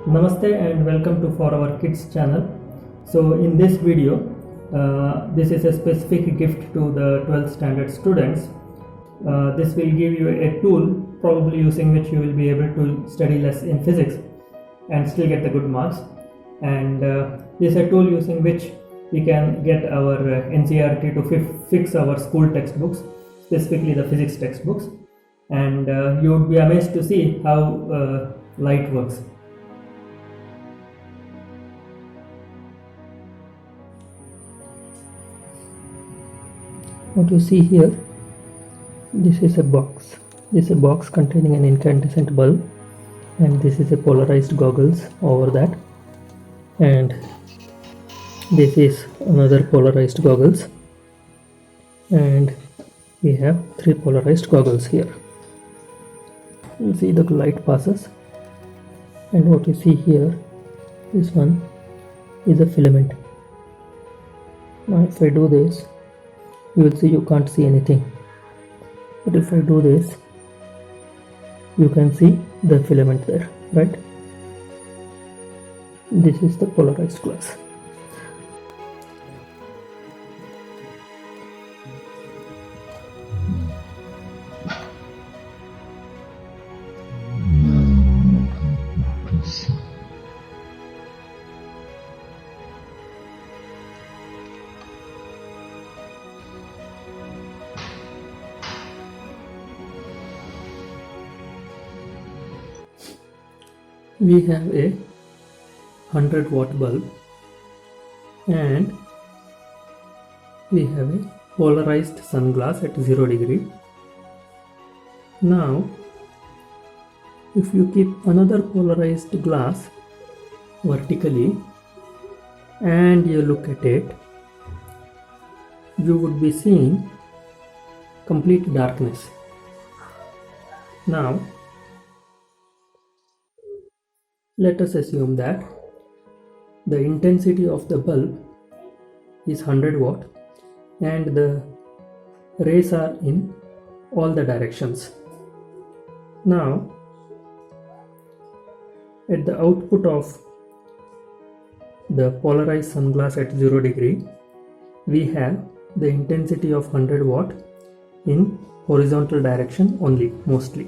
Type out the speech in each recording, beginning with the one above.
Namaste and welcome to For Our Kids channel. So in this video, this is a specific gift to the 12th standard students. This will give you a tool probably using which you will be able to study less in physics and still get the good marks. And this is a tool using which we can get our NCERT to fix our school textbooks, specifically the physics textbooks. And you would be amazed to see how light works. What you see here, this is a box. This is a box containing an incandescent bulb, and this is a polarized goggles over that, and this is another polarized goggles, and we have 3 polarized goggles here. You see the light passes, and what you see here, this one is a filament. Now if I do this, you will see you can't see anything, but if I do this, you can see the filament there, right? This is the polarized glass. We have a 100-watt bulb, and we have a polarized sunglass at 0 degree. Now if you keep another polarized glass vertically and you look at it, you would be seeing complete darkness. Now let us assume that the intensity of the bulb is 100 watt and the rays are in all the directions. Now at the output of the polarized sunglass at 0 degree, we have the intensity of 100 watt in horizontal direction only, mostly.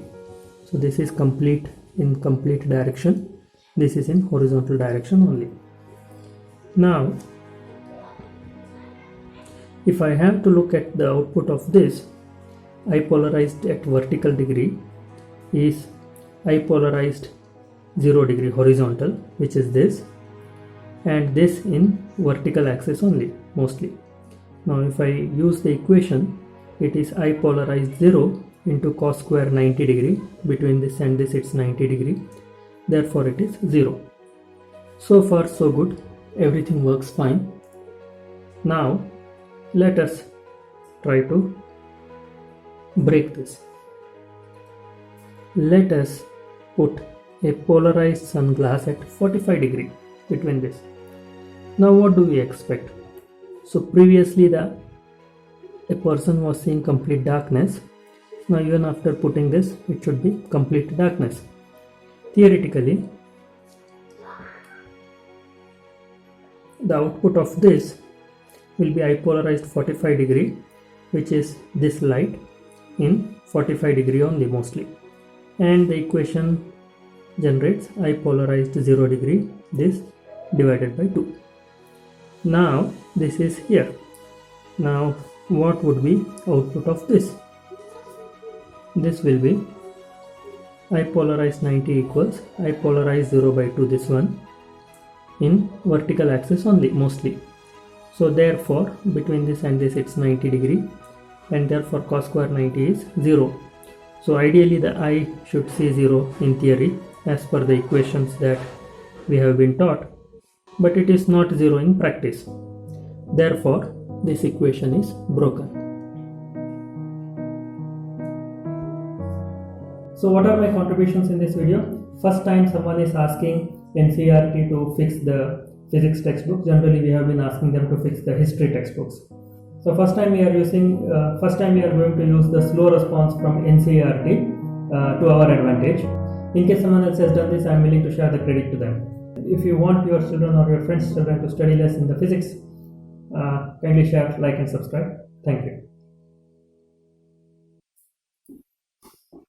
So this is in complete direction. This is in horizontal direction only. Now if I have to look at the output of this, I polarized at vertical degree is I polarized 0 degree horizontal, which is this, and this in vertical axis only, mostly. Now if I use the equation, it is I polarized 0 into cos square 90 degree. Between this and this it's 90 degree, therefore it is 0. So far so good, everything works fine. Now let us try to break this. Let us put a polarized sunglass at 45 degree between this. Now what do we expect? So previously a person was seeing complete darkness. Now even after putting this, it should be complete darkness. Theoretically, the output of this will be I polarized 45 degree, which is this light in 45 degree only, mostly, and the equation generates I polarized 0 degree, this divided by 2. Now this is here. Now what would be output of this? This will be I polarized 90 equals I polarized 0 by 2, this one, in vertical axis only, mostly. So therefore between this and this it's 90 degree, and therefore cos square 90 is 0. So ideally the I should see 0 in theory as per the equations that we have been taught, but it is not 0 in practice. Therefore this equation is broken. So what are my contributions in this video? First time someone is asking NCERT to fix the physics textbook. Generally we have been asking them to fix the history textbooks. So first time we are going to use the slow response from NCERT to our advantage. In case someone else has done this, I am willing to share the credit to them. If you want your children or your friends' children to study less in the physics, kindly share, like and subscribe. Thank you.